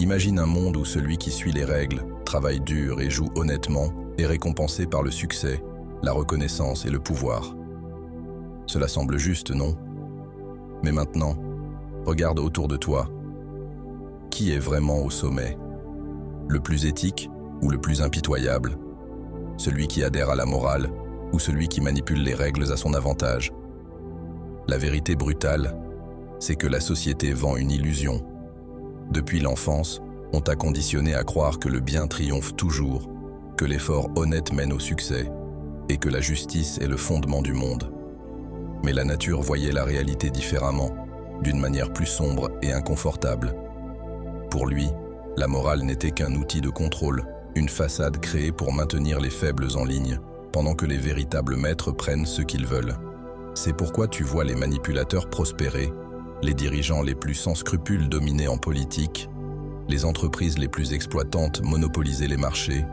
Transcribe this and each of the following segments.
Imagine un monde où celui qui suit les règles, travaille dur et joue honnêtement est récompensé par le succès, la reconnaissance et le pouvoir. Cela semble juste, non? Mais maintenant, regarde autour de toi. Qui est vraiment au sommet? Le plus éthique ou le plus impitoyable? Celui qui adhère à la morale ou celui qui manipule les règles à son avantage? La vérité brutale, c'est que la société vend une illusion. Depuis l'enfance, on t'a conditionné à croire que le bien triomphe toujours, que l'effort honnête mène au succès et que la justice est le fondement du monde. Mais la nature voyait la réalité différemment, d'une manière plus sombre et inconfortable. Pour lui, la morale n'était qu'un outil de contrôle, une façade créée pour maintenir les faibles en ligne, pendant que les véritables maîtres prennent ce qu'ils veulent. C'est pourquoi tu vois les manipulateurs prospérer, les dirigeants les plus sans scrupules dominer en politique, les entreprises les plus exploitantes monopoliser les marchés,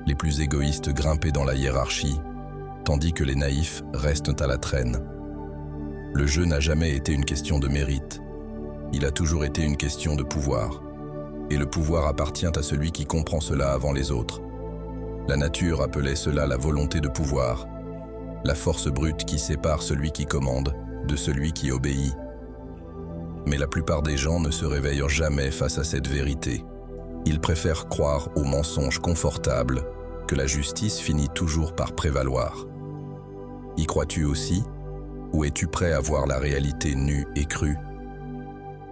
les plus égoïstes grimper dans la hiérarchie, tandis que les naïfs restent à la traîne. Le jeu n'a jamais été une question de mérite, il a toujours été une question de pouvoir. Et le pouvoir appartient à celui qui comprend cela avant les autres. La nature appelait cela la volonté de pouvoir, la force brute qui sépare celui qui commande de celui qui obéit. Mais la plupart des gens ne se réveillent jamais face à cette vérité. Ils préfèrent croire au mensonge confortable que la justice finit toujours par prévaloir. Y crois-tu aussi? Ou es-tu prêt à voir la réalité nue et crue?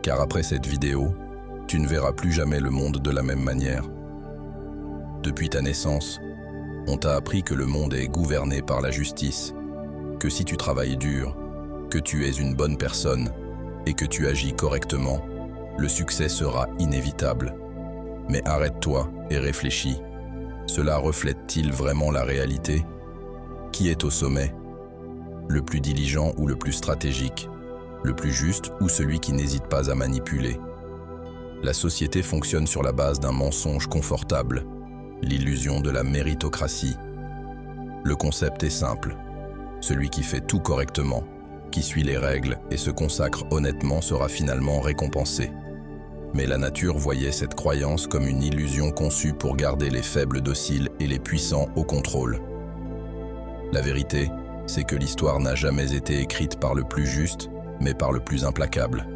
Car après cette vidéo, tu ne verras plus jamais le monde de la même manière. Depuis ta naissance, on t'a appris que le monde est gouverné par la justice, que si tu travailles dur, que tu es une bonne personne et que tu agis correctement, le succès sera inévitable. Mais arrête-toi et réfléchis. Cela reflète-t-il vraiment la réalité? Qui est au sommet? Le plus diligent ou le plus stratégique? Le plus juste ou celui qui n'hésite pas à manipuler? La société fonctionne sur la base d'un mensonge confortable, l'illusion de la méritocratie. Le concept est simple. Celui qui fait tout correctement, qui suit les règles et se consacre honnêtement sera finalement récompensé. Mais la nature voyait cette croyance comme une illusion conçue pour garder les faibles dociles et les puissants au contrôle. La vérité, c'est que l'histoire n'a jamais été écrite par le plus juste, mais par le plus implacable.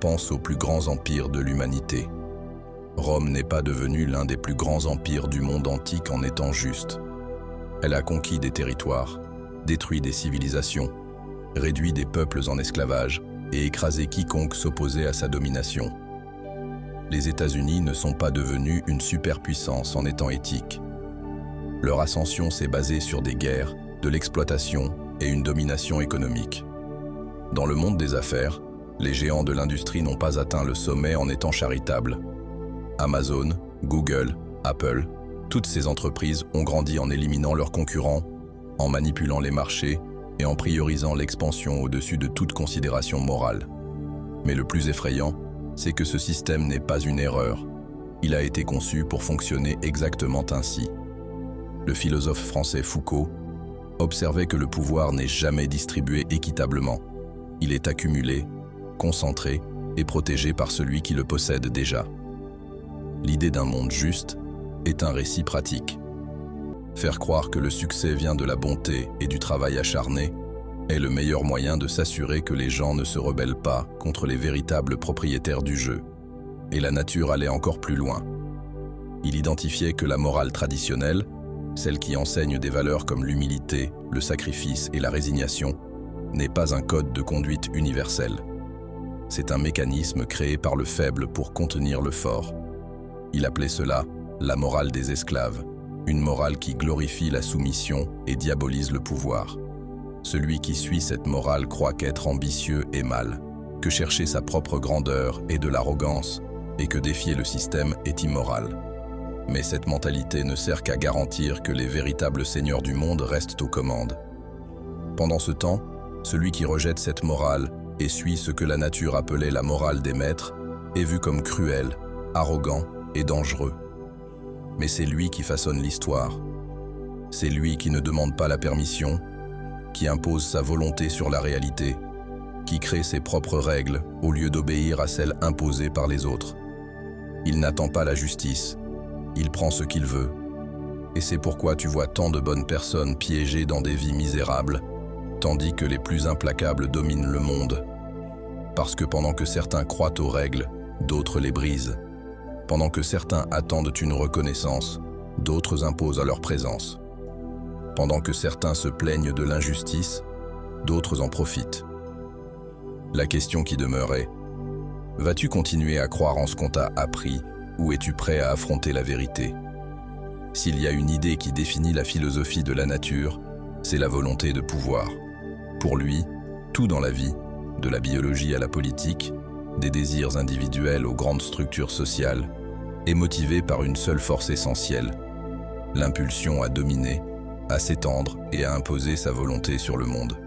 Pense aux plus grands empires de l'humanité. Rome n'est pas devenue l'un des plus grands empires du monde antique en étant juste. Elle a conquis des territoires, détruit des civilisations, réduit des peuples en esclavage et écrasé quiconque s'opposait à sa domination. Les États-Unis ne sont pas devenus une superpuissance en étant éthiques. Leur ascension s'est basée sur des guerres, de l'exploitation et une domination économique. Dans le monde des affaires, les géants de l'industrie n'ont pas atteint le sommet en étant charitables. Amazon, Google, Apple, toutes ces entreprises ont grandi en éliminant leurs concurrents, en manipulant les marchés et en priorisant l'expansion au-dessus de toute considération morale. Mais le plus effrayant, c'est que ce système n'est pas une erreur. Il a été conçu pour fonctionner exactement ainsi. Le philosophe français Foucault observait que le pouvoir n'est jamais distribué équitablement. Il est accumulé, concentré et protégé par celui qui le possède déjà. L'idée d'un monde juste est un récit pratique. Faire croire que le succès vient de la bonté et du travail acharné est le meilleur moyen de s'assurer que les gens ne se rebellent pas contre les véritables propriétaires du jeu. Et la nature allait encore plus loin. Il identifiait que la morale traditionnelle, celle qui enseigne des valeurs comme l'humilité, le sacrifice et la résignation, n'est pas un code de conduite universel. C'est un mécanisme créé par le faible pour contenir le fort. Il appelait cela la morale des esclaves, une morale qui glorifie la soumission et diabolise le pouvoir. Celui qui suit cette morale croit qu'être ambitieux est mal, que chercher sa propre grandeur est de l'arrogance et que défier le système est immoral. Mais cette mentalité ne sert qu'à garantir que les véritables seigneurs du monde restent aux commandes. Pendant ce temps, celui qui rejette cette morale et suit ce que la nature appelait la morale des maîtres est vu comme cruel, arrogant et dangereux. Mais c'est lui qui façonne l'histoire. C'est lui qui ne demande pas la permission, qui impose sa volonté sur la réalité, qui crée ses propres règles au lieu d'obéir à celles imposées par les autres. Il n'attend pas la justice, il prend ce qu'il veut. Et c'est pourquoi tu vois tant de bonnes personnes piégées dans des vies misérables, tandis que les plus implacables dominent le monde. Parce que pendant que certains croient aux règles, d'autres les brisent. Pendant que certains attendent une reconnaissance, d'autres imposent leur présence. Pendant que certains se plaignent de l'injustice, d'autres en profitent. La question qui demeure est: vas-tu continuer à croire en ce qu'on t'a appris, ou es-tu prêt à affronter la vérité? S'il y a une idée qui définit la philosophie de la nature, c'est la volonté de pouvoir. Pour lui, tout dans la vie, de la biologie à la politique, des désirs individuels aux grandes structures sociales, est motivé par une seule force essentielle: l'impulsion à dominer, à s'étendre et à imposer sa volonté sur le monde.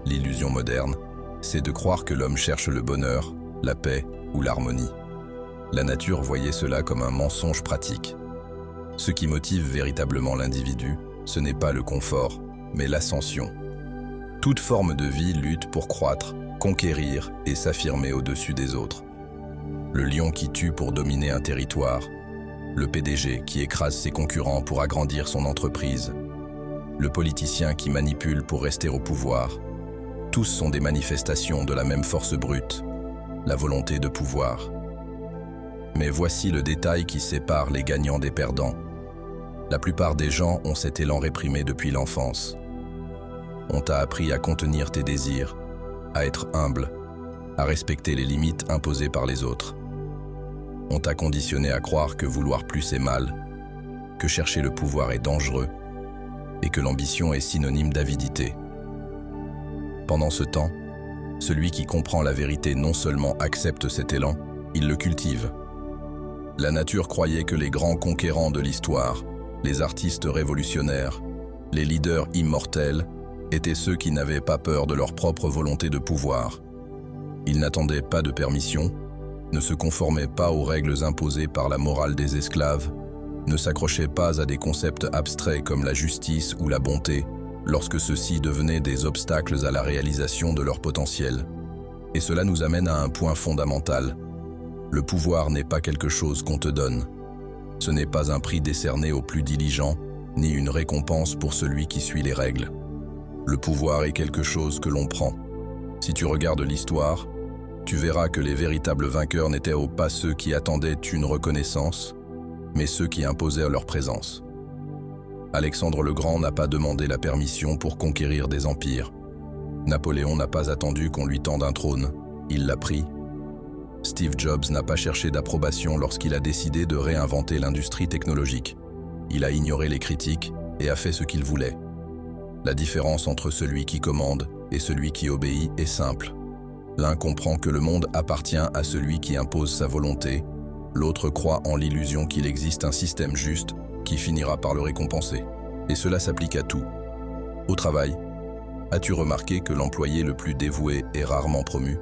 L'illusion moderne, c'est de croire que l'homme cherche le bonheur, la paix ou l'harmonie. La nature voyait cela comme un mensonge pratique. Ce qui motive véritablement l'individu, ce n'est pas le confort, mais l'ascension. Toute forme de vie lutte pour croître, conquérir et s'affirmer au-dessus des autres. Le lion qui tue pour dominer un territoire, le PDG qui écrase ses concurrents pour agrandir son entreprise, le politicien qui manipule pour rester au pouvoir, tous sont des manifestations de la même force brute, la volonté de pouvoir. Mais voici le détail qui sépare les gagnants des perdants. La plupart des gens ont cet élan réprimé depuis l'enfance. On t'a appris à contenir tes désirs, à être humble, à respecter les limites imposées par les autres. On t'a conditionné à croire que vouloir plus est mal, que chercher le pouvoir est dangereux et que l'ambition est synonyme d'avidité. Pendant ce temps, celui qui comprend la vérité non seulement accepte cet élan, il le cultive. La nature croyait que les grands conquérants de l'histoire, les artistes révolutionnaires, les leaders immortels, étaient ceux qui n'avaient pas peur de leur propre volonté de pouvoir. Ils n'attendaient pas de permission, ne se conformaient pas aux règles imposées par la morale des esclaves, ne s'accrochaient pas à des concepts abstraits comme la justice ou la bonté, lorsque ceux-ci devenaient des obstacles à la réalisation de leur potentiel. Et cela nous amène à un point fondamental. Le pouvoir n'est pas quelque chose qu'on te donne. Ce n'est pas un prix décerné aux plus diligents, ni une récompense pour celui qui suit les règles. Le pouvoir est quelque chose que l'on prend. Si tu regardes l'histoire, tu verras que les véritables vainqueurs n'étaient pas ceux qui attendaient une reconnaissance, mais ceux qui imposaient leur présence. Alexandre le Grand n'a pas demandé la permission pour conquérir des empires. Napoléon n'a pas attendu qu'on lui tende un trône, il l'a pris. Steve Jobs n'a pas cherché d'approbation lorsqu'il a décidé de réinventer l'industrie technologique. Il a ignoré les critiques et a fait ce qu'il voulait. La différence entre celui qui commande et celui qui obéit est simple. L'un comprend que le monde appartient à celui qui impose sa volonté, l'autre croit en l'illusion qu'il existe un système juste qui finira par le récompenser. Et cela s'applique à tout. Au travail, as-tu remarqué que l'employé le plus dévoué est rarement promu?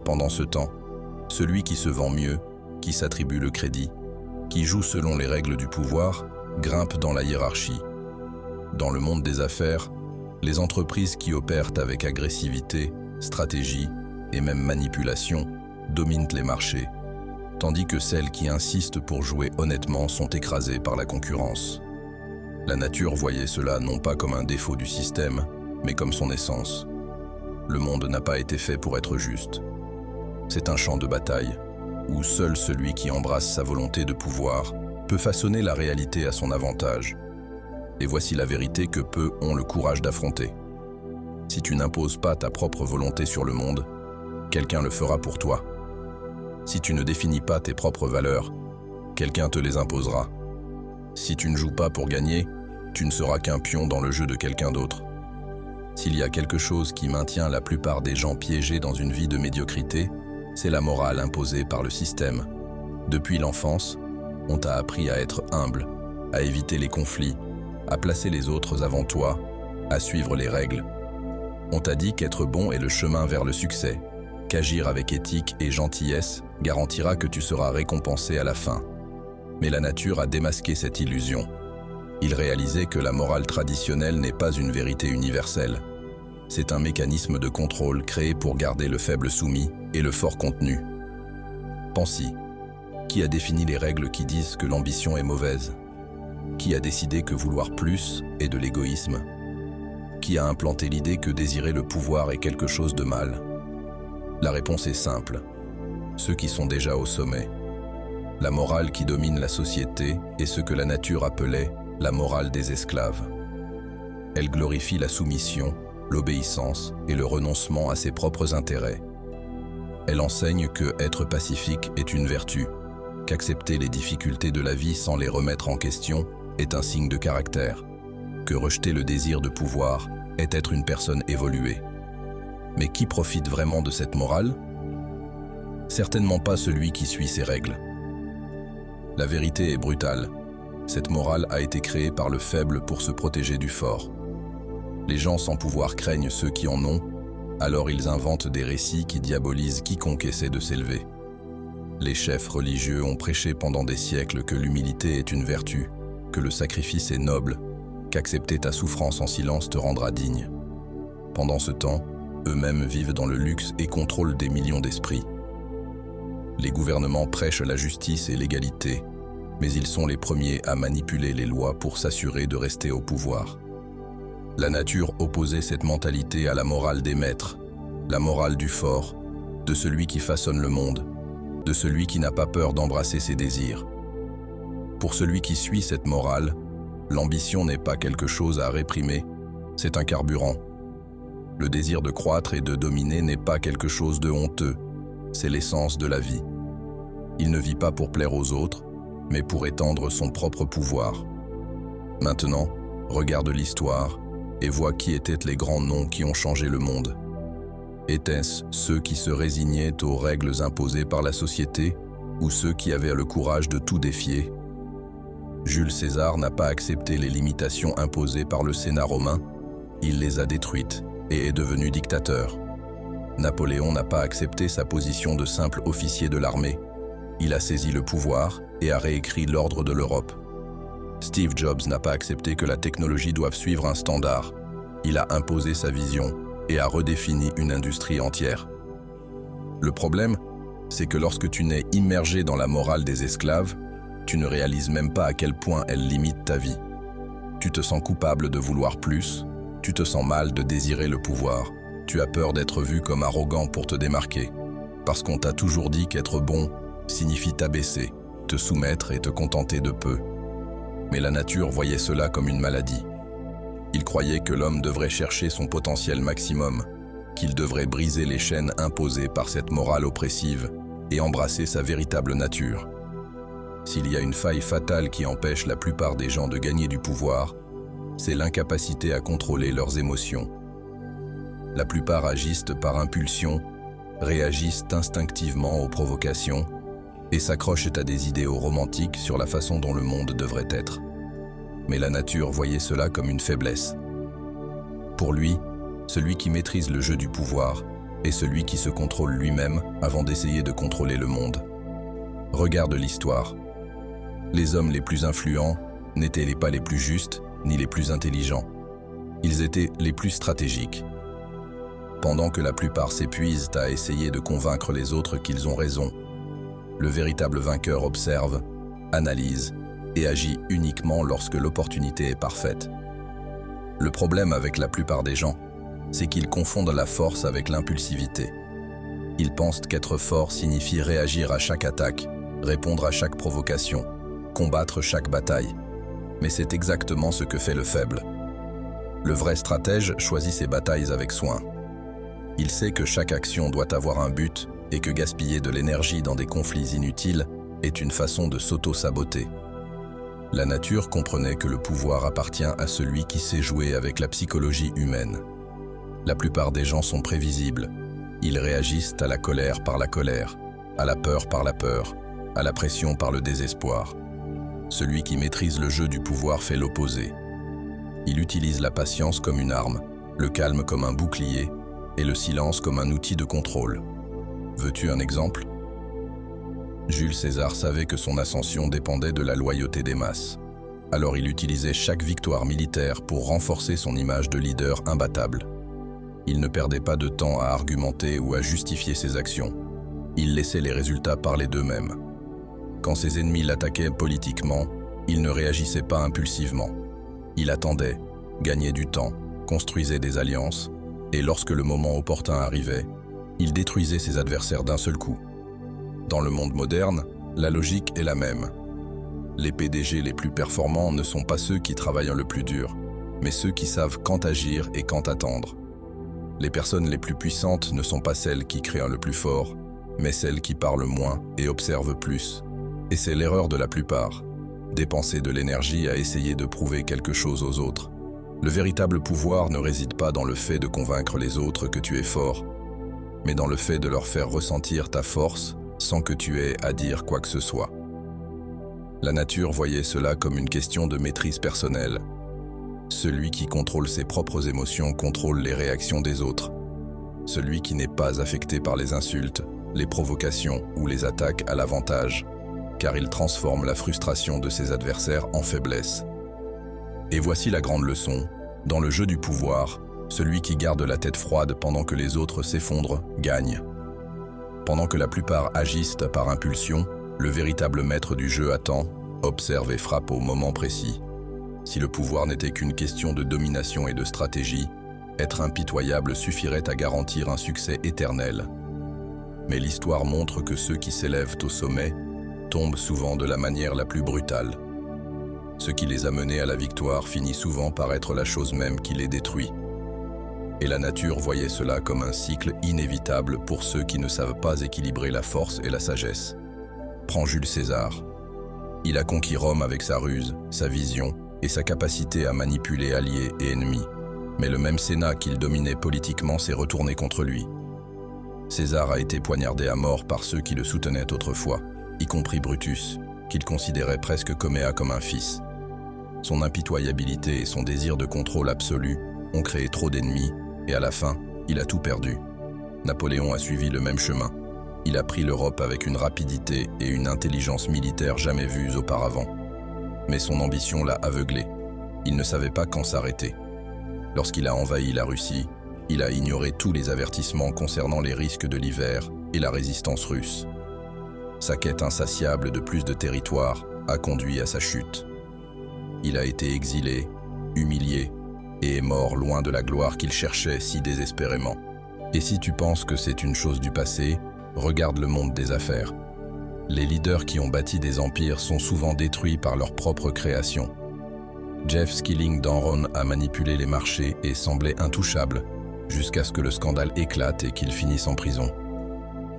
Pendant ce temps, celui qui se vend mieux, qui s'attribue le crédit, qui joue selon les règles du pouvoir, grimpe dans la hiérarchie. Dans le monde des affaires, les entreprises qui opèrent avec agressivité, stratégie et même manipulation dominent les marchés, tandis que celles qui insistent pour jouer honnêtement sont écrasées par la concurrence. La nature voyait cela non pas comme un défaut du système, mais comme son essence. Le monde n'a pas été fait pour être juste. C'est un champ de bataille, où seul celui qui embrasse sa volonté de pouvoir peut façonner la réalité à son avantage. Et voici la vérité que peu ont le courage d'affronter. Si tu n'imposes pas ta propre volonté sur le monde, quelqu'un le fera pour toi. Si tu ne définis pas tes propres valeurs, quelqu'un te les imposera. Si tu ne joues pas pour gagner, tu ne seras qu'un pion dans le jeu de quelqu'un d'autre. S'il y a quelque chose qui maintient la plupart des gens piégés dans une vie de médiocrité, c'est la morale imposée par le système. Depuis l'enfance, on t'a appris à être humble, à éviter les conflits, à placer les autres avant toi, à suivre les règles. On t'a dit qu'être bon est le chemin vers le succès, qu'agir avec éthique et gentillesse garantira que tu seras récompensé à la fin. Mais la nature a démasqué cette illusion. Il réalisait que la morale traditionnelle n'est pas une vérité universelle. C'est un mécanisme de contrôle créé pour garder le faible soumis et le fort contenu. Pense-y. Qui a défini les règles qui disent que l'ambition est mauvaise? Qui a décidé que vouloir plus est de l'égoïsme? Qui a implanté l'idée que désirer le pouvoir est quelque chose de mal? La réponse est simple. Ceux qui sont déjà au sommet. La morale qui domine la société est ce que la nature appelait la morale des esclaves. Elle glorifie la soumission, l'obéissance et le renoncement à ses propres intérêts. Elle enseigne que être pacifique est une vertu, qu'accepter les difficultés de la vie sans les remettre en question est un signe de caractère, que rejeter le désir de pouvoir est être une personne évoluée. Mais qui profite vraiment de cette morale? Certainement pas celui qui suit ses règles. La vérité est brutale. Cette morale a été créée par le faible pour se protéger du fort. Les gens sans pouvoir craignent ceux qui en ont, alors ils inventent des récits qui diabolisent quiconque essaie de s'élever. Les chefs religieux ont prêché pendant des siècles que l'humilité est une vertu, que le sacrifice est noble, qu'accepter ta souffrance en silence te rendra digne. Pendant ce temps, eux-mêmes vivent dans le luxe et contrôlent des millions d'esprits. Les gouvernements prêchent la justice et l'égalité, mais ils sont les premiers à manipuler les lois pour s'assurer de rester au pouvoir. La nature opposait cette mentalité à la morale des maîtres, la morale du fort, de celui qui façonne le monde, de celui qui n'a pas peur d'embrasser ses désirs. Pour celui qui suit cette morale, l'ambition n'est pas quelque chose à réprimer, c'est un carburant. Le désir de croître et de dominer n'est pas quelque chose de honteux, c'est l'essence de la vie. Il ne vit pas pour plaire aux autres, mais pour étendre son propre pouvoir. Maintenant, regarde l'histoire et vois qui étaient les grands noms qui ont changé le monde. Étaient-ce ceux qui se résignaient aux règles imposées par la société ou ceux qui avaient le courage de tout défier? Jules César n'a pas accepté les limitations imposées par le Sénat romain, il les a détruites et est devenu dictateur. Napoléon n'a pas accepté sa position de simple officier de l'armée, il a saisi le pouvoir et a réécrit l'ordre de l'Europe. Steve Jobs n'a pas accepté que la technologie doive suivre un standard, il a imposé sa vision et a redéfini une industrie entière. Le problème, c'est que lorsque tu n'es immergé dans la morale des esclaves, tu ne réalises même pas à quel point elle limite ta vie. Tu te sens coupable de vouloir plus, tu te sens mal de désirer le pouvoir, tu as peur d'être vu comme arrogant pour te démarquer, parce qu'on t'a toujours dit qu'être bon signifie t'abaisser, te soumettre et te contenter de peu. Mais la nature voyait cela comme une maladie. Il croyait que l'homme devrait chercher son potentiel maximum, qu'il devrait briser les chaînes imposées par cette morale oppressive et embrasser sa véritable nature. S'il y a une faille fatale qui empêche la plupart des gens de gagner du pouvoir, c'est l'incapacité à contrôler leurs émotions. La plupart agissent par impulsion, réagissent instinctivement aux provocations et s'accrochent à des idéaux romantiques sur la façon dont le monde devrait être. Mais la nature voyait cela comme une faiblesse. Pour lui, celui qui maîtrise le jeu du pouvoir est celui qui se contrôle lui-même avant d'essayer de contrôler le monde. Regarde l'histoire. Les hommes les plus influents n'étaient pas les plus justes ni les plus intelligents. Ils étaient les plus stratégiques. Pendant que la plupart s'épuisent à essayer de convaincre les autres qu'ils ont raison, le véritable vainqueur observe, analyse et agit uniquement lorsque l'opportunité est parfaite. Le problème avec la plupart des gens, c'est qu'ils confondent la force avec l'impulsivité. Ils pensent qu'être fort signifie réagir à chaque attaque, répondre à chaque provocation, combattre chaque bataille. Mais c'est exactement ce que fait le faible. Le vrai stratège choisit ses batailles avec soin. Il sait que chaque action doit avoir un but et que gaspiller de l'énergie dans des conflits inutiles est une façon de s'auto-saboter. La nature comprenait que le pouvoir appartient à celui qui sait jouer avec la psychologie humaine. La plupart des gens sont prévisibles. Ils réagissent à la colère par la colère, à la peur par la peur, à la pression par le désespoir. Celui qui maîtrise le jeu du pouvoir fait l'opposé. Il utilise la patience comme une arme, le calme comme un bouclier et le silence comme un outil de contrôle. Veux-tu un exemple? Jules César savait que son ascension dépendait de la loyauté des masses. Alors il utilisait chaque victoire militaire pour renforcer son image de leader imbattable. Il ne perdait pas de temps à argumenter ou à justifier ses actions. Il laissait les résultats parler d'eux-mêmes. Quand ses ennemis l'attaquaient politiquement, il ne réagissait pas impulsivement. Il attendait, gagnait du temps, construisait des alliances, et lorsque le moment opportun arrivait, il détruisait ses adversaires d'un seul coup. Dans le monde moderne, la logique est la même. Les PDG les plus performants ne sont pas ceux qui travaillent le plus dur, mais ceux qui savent quand agir et quand attendre. Les personnes les plus puissantes ne sont pas celles qui créent le plus fort, mais celles qui parlent moins et observent plus. Et c'est l'erreur de la plupart. Dépenser de l'énergie à essayer de prouver quelque chose aux autres. Le véritable pouvoir ne réside pas dans le fait de convaincre les autres que tu es fort, mais dans le fait de leur faire ressentir ta force sans que tu aies à dire quoi que ce soit. La nature voyait cela comme une question de maîtrise personnelle. Celui qui contrôle ses propres émotions contrôle les réactions des autres. Celui qui n'est pas affecté par les insultes, les provocations ou les attaques à l'avantage, car il transforme la frustration de ses adversaires en faiblesse. Et voici la grande leçon. Dans le jeu du pouvoir, celui qui garde la tête froide pendant que les autres s'effondrent, gagne. Pendant que la plupart agissent par impulsion, le véritable maître du jeu attend, observe et frappe au moment précis. Si le pouvoir n'était qu'une question de domination et de stratégie, être impitoyable suffirait à garantir un succès éternel. Mais l'histoire montre que ceux qui s'élèvent au sommet tombent souvent de la manière la plus brutale. Ce qui les a menés à la victoire finit souvent par être la chose même qui les détruit. Et la nature voyait cela comme un cycle inévitable pour ceux qui ne savent pas équilibrer la force et la sagesse. Prends Jules César. Il a conquis Rome avec sa ruse, sa vision et sa capacité à manipuler alliés et ennemis. Mais le même Sénat qu'il dominait politiquement s'est retourné contre lui. César a été poignardé à mort par ceux qui le soutenaient autrefois, y compris Brutus, qu'il considérait presque comme un fils. Son impitoyabilité et son désir de contrôle absolu ont créé trop d'ennemis, et à la fin, il a tout perdu. Napoléon a suivi le même chemin. Il a pris l'Europe avec une rapidité et une intelligence militaire jamais vues auparavant. Mais son ambition l'a aveuglé. Il ne savait pas quand s'arrêter. Lorsqu'il a envahi la Russie, il a ignoré tous les avertissements concernant les risques de l'hiver et la résistance russe. Sa quête insatiable de plus de territoire a conduit à sa chute. Il a été exilé, humilié, et est mort loin de la gloire qu'il cherchait si désespérément. Et si tu penses que c'est une chose du passé, regarde le monde des affaires. Les leaders qui ont bâti des empires sont souvent détruits par leur propre création. Jeff Skilling d'Enron a manipulé les marchés et semblait intouchable, jusqu'à ce que le scandale éclate et qu'il finisse en prison.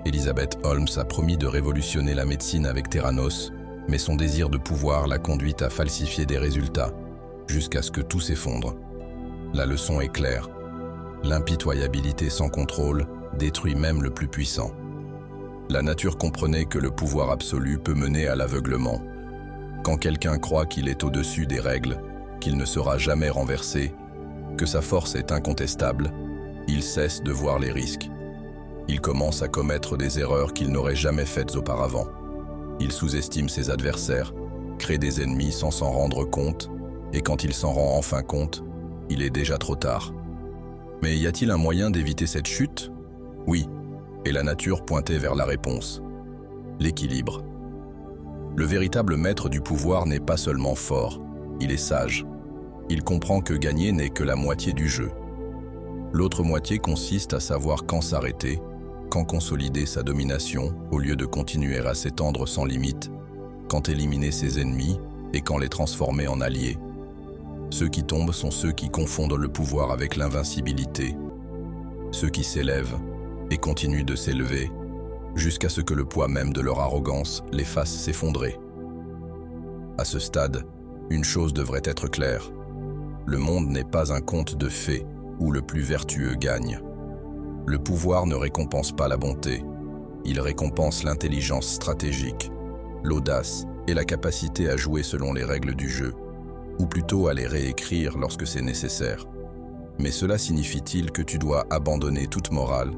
Elizabeth Holmes a promis de révolutionner la médecine avec Theranos, mais son désir de pouvoir l'a conduite à falsifier des résultats, jusqu'à ce que tout s'effondre. La leçon est claire. L'impitoyabilité sans contrôle détruit même le plus puissant. La nature comprenait que le pouvoir absolu peut mener à l'aveuglement. Quand quelqu'un croit qu'il est au-dessus des règles, qu'il ne sera jamais renversé, que sa force est incontestable, il cesse de voir les risques. Il commence à commettre des erreurs qu'il n'aurait jamais faites auparavant. Il sous-estime ses adversaires, crée des ennemis sans s'en rendre compte, et quand il s'en rend enfin compte, il est déjà trop tard. Mais y a-t-il un moyen d'éviter cette chute? Oui, et la nature pointait vers la réponse. L'équilibre. Le véritable maître du pouvoir n'est pas seulement fort, il est sage. Il comprend que gagner n'est que la moitié du jeu. L'autre moitié consiste à savoir quand s'arrêter, quand consolider sa domination au lieu de continuer à s'étendre sans limite, quand éliminer ses ennemis et quand les transformer en alliés. Ceux qui tombent sont ceux qui confondent le pouvoir avec l'invincibilité, ceux qui s'élèvent et continuent de s'élever jusqu'à ce que le poids même de leur arrogance les fasse s'effondrer. À ce stade, une chose devrait être claire. Le monde n'est pas un conte de fées où le plus vertueux gagne. Le pouvoir ne récompense pas la bonté, il récompense l'intelligence stratégique, l'audace et la capacité à jouer selon les règles du jeu, ou plutôt à les réécrire lorsque c'est nécessaire. Mais cela signifie-t-il que tu dois abandonner toute morale,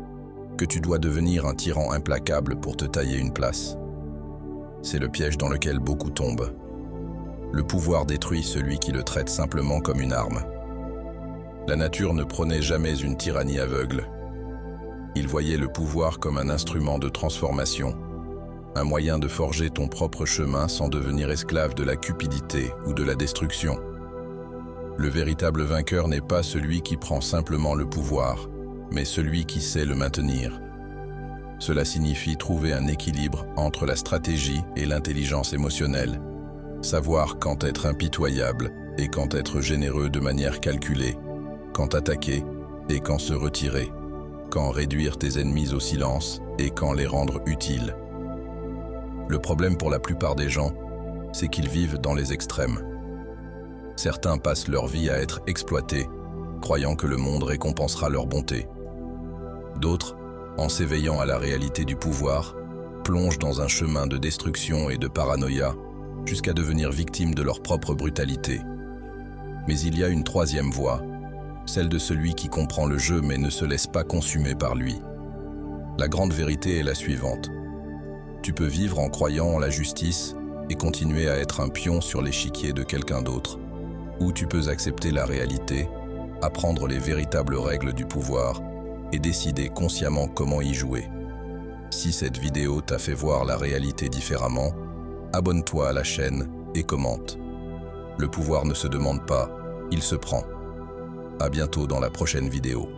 que tu dois devenir un tyran implacable pour te tailler une place? C'est le piège dans lequel beaucoup tombent. Le pouvoir détruit celui qui le traite simplement comme une arme. La nature ne prônait jamais une tyrannie aveugle. Il voyait le pouvoir comme un instrument de transformation, un moyen de forger ton propre chemin sans devenir esclave de la cupidité ou de la destruction. Le véritable vainqueur n'est pas celui qui prend simplement le pouvoir, mais celui qui sait le maintenir. Cela signifie trouver un équilibre entre la stratégie et l'intelligence émotionnelle, savoir quand être impitoyable et quand être généreux de manière calculée, quand attaquer et quand se retirer, quand réduire tes ennemis au silence et quand les rendre utiles. Le problème pour la plupart des gens, c'est qu'ils vivent dans les extrêmes. Certains passent leur vie à être exploités, croyant que le monde récompensera leur bonté. D'autres, en s'éveillant à la réalité du pouvoir, plongent dans un chemin de destruction et de paranoïa jusqu'à devenir victimes de leur propre brutalité. Mais il y a une troisième voie, celle de celui qui comprend le jeu mais ne se laisse pas consumer par lui. La grande vérité est la suivante. Tu peux vivre en croyant en la justice et continuer à être un pion sur l'échiquier de quelqu'un d'autre. Ou tu peux accepter la réalité, apprendre les véritables règles du pouvoir et décider consciemment comment y jouer. Si cette vidéo t'a fait voir la réalité différemment, abonne-toi à la chaîne et commente. Le pouvoir ne se demande pas, il se prend. À bientôt dans la prochaine vidéo.